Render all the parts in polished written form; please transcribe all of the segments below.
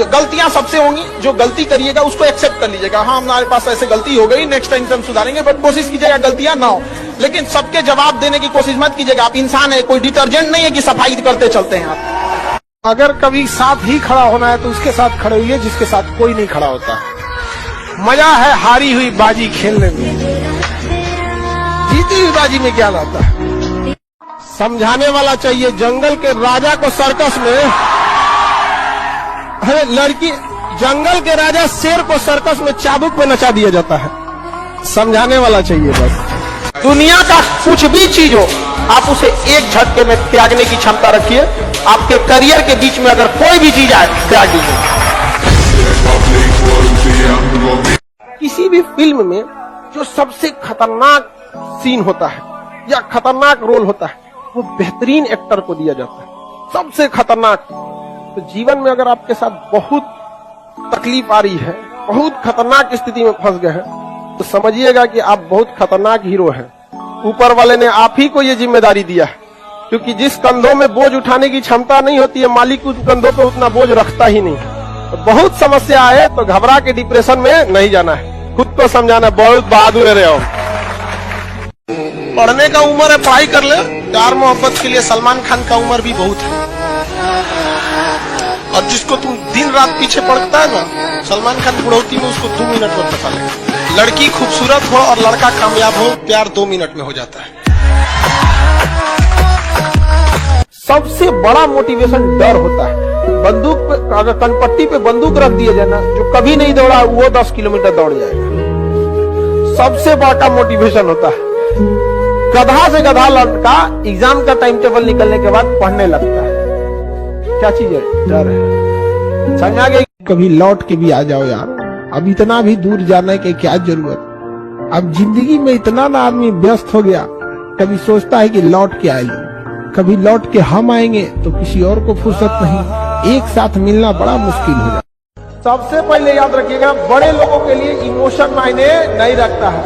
गलतियां सबसे होंगी, जो गलती करिएगा उसको एक्सेप्ट कर लीजिएगा। हाँ, हमारे पास ऐसे गलती हो गई, नेक्स्ट टाइम से हम सुधारेंगे, बट कोशिश कीजिएगा गलतियां ना हो। लेकिन सबके जवाब देने की कोशिश मत कीजिएगा। आप इंसान है, कोई डिटर्जेंट नहीं है कि सफाई करते चलते हैं आप। अगर कभी साथ ही खड़ा होना है तो उसके साथ खड़े हुए जिसके साथ कोई नहीं खड़ा होता। मजा है हारी हुई बाजी खेलने में, जीती हुई बाजी में क्या लाता है। समझाने वाला चाहिए। जंगल के राजा को सर्कस में, अरे लड़की, जंगल के राजा शेर को सर्कस में चाबुक पे नचा दिया जाता है। समझाने वाला चाहिए बस। दुनिया का कुछ भी चीज हो, आप उसे एक झटके में त्यागने की क्षमता रखिए। आपके करियर के बीच में अगर कोई भी चीज आए, त्याग दीजिए। किसी भी फिल्म में जो सबसे खतरनाक सीन होता है या खतरनाक रोल होता है, वो बेहतरीन एक्टर को दिया जाता है, सबसे खतरनाक। तो जीवन में अगर आपके साथ बहुत तकलीफ आ रही है, बहुत खतरनाक स्थिति में फंस गए हैं, तो समझिएगा कि आप बहुत खतरनाक हीरो हैं। ऊपर वाले ने आप ही को ये जिम्मेदारी दिया है, क्योंकि जिस कंधों में बोझ उठाने की क्षमता नहीं होती है, मालिक उस कंधों पे उतना बोझ रखता ही नहीं। तो बहुत समस्या आए तो घबरा के डिप्रेशन में नहीं जाना है, खुद को समझाना। बहुत बहादुर रहे हो। पढ़ने का उम्र है, पढ़ाई कर ले। प्यार मोहब्बत के लिए सलमान खान का उम्र भी बहुत है। और जिसको तुम दिन रात पीछे पड़ता है ना, सलमान खान बुढ़ौती में उसको 2 मिनट में पता लगे। लड़की खूबसूरत हो और लड़का कामयाब हो, प्यार 2 मिनट में हो जाता है। सबसे बड़ा मोटिवेशन डर होता है। बंदूक पे, अगर कनपट्टी पे बंदूक रख दिया जाए ना, जो कभी नहीं दौड़ा वो 10 किलोमीटर दौड़ जाएगा। सबसे बड़ा मोटिवेशन होता है। गधा से गधा लड़का एग्जाम का टाइम टेबल निकलने के बाद पढ़ने लगता है। क्या चीज है? डर है। समझा गए? कभी लौट के भी आ जाओ यार, अब इतना भी दूर जाने की क्या जरूरत। अब जिंदगी में इतना ना आदमी व्यस्त हो गया, कभी सोचता है कि लौट के आए, कभी लौट के हम आएंगे तो किसी और को फुर्सत नहीं। एक साथ मिलना बड़ा मुश्किल हो जाता। सबसे पहले याद रखिएगा, बड़े लोगों के लिए इमोशन मायने नहीं रखता है,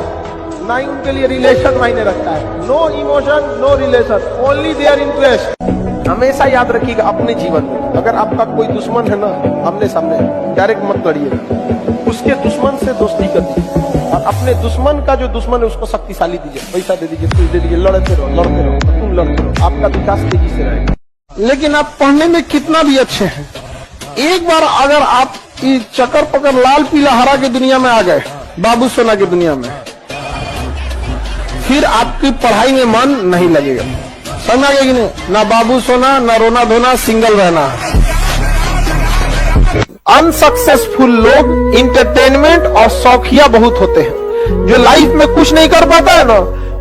ना ही उनके लिए रिलेशन मायने रखता है। No emotion, no relation, only their interest. हमेशा याद रखिएगा अपने जीवन में, अगर आपका कोई दुश्मन है ना, आमने सामने डायरेक्ट मत लड़िएगा, उसके दुश्मन से दोस्ती कर दीजिए। और अपने दुश्मन का जो दुश्मन है उसको शक्तिशाली दीजिए, पैसा दे दीजिए, कुछ दे दीजिए, लड़ते रहो, तुम लड़ते रहो, आपका विकास तेजी से रहेगा। लेकिन आप पढ़ने में कितना भी अच्छे हैं, एक बार अगर आप इस चक्कर पकड़ लाल पीला हरा की दुनिया में आ गए, बाबू सोना की दुनिया में, फिर आपकी पढ़ाई में मन नहीं लगेगा। समझा गया कि नहीं? ना बाबू सोना, ना रोना धोना, सिंगल रहना। अनसक्सेसफुल लोग इंटरटेनमेंट और शौकिया बहुत होते हैं। जो लाइफ में कुछ नहीं कर पाता है ना,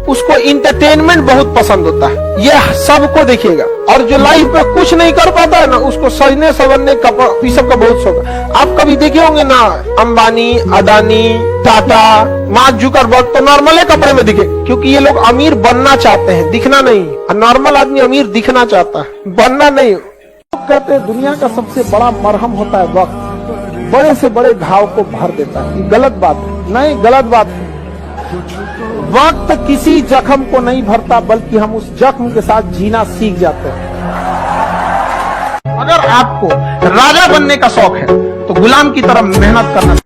उसको इंटरटेनमेंट बहुत पसंद होता है। ये सबको देखिएगा। और जो लाइफ में कुछ नहीं कर पाता है ना, उसको सजने संवरने ये सब का बहुत शौक है। आप कभी देखे होंगे ना, अंबानी, अदानी, टाटा, मार्क जुकरबर्ग तो नॉर्मल कपड़े में दिखे, क्योंकि ये लोग अमीर बनना चाहते हैं, दिखना नहीं। नॉर्मल आदमी अमीर दिखना चाहता है, बनना नहीं। कहते हैं दुनिया का सबसे बड़ा मरहम होता है वक्त, बड़े से बड़े घाव को भर देता है। गलत बात है, नहीं गलत बात है। वक्त किसी जख्म को नहीं भरता, बल्कि हम उस जख्म के साथ जीना सीख जाते हैं। अगर आपको राजा बनने का शौक है तो गुलाम की तरह मेहनत करना।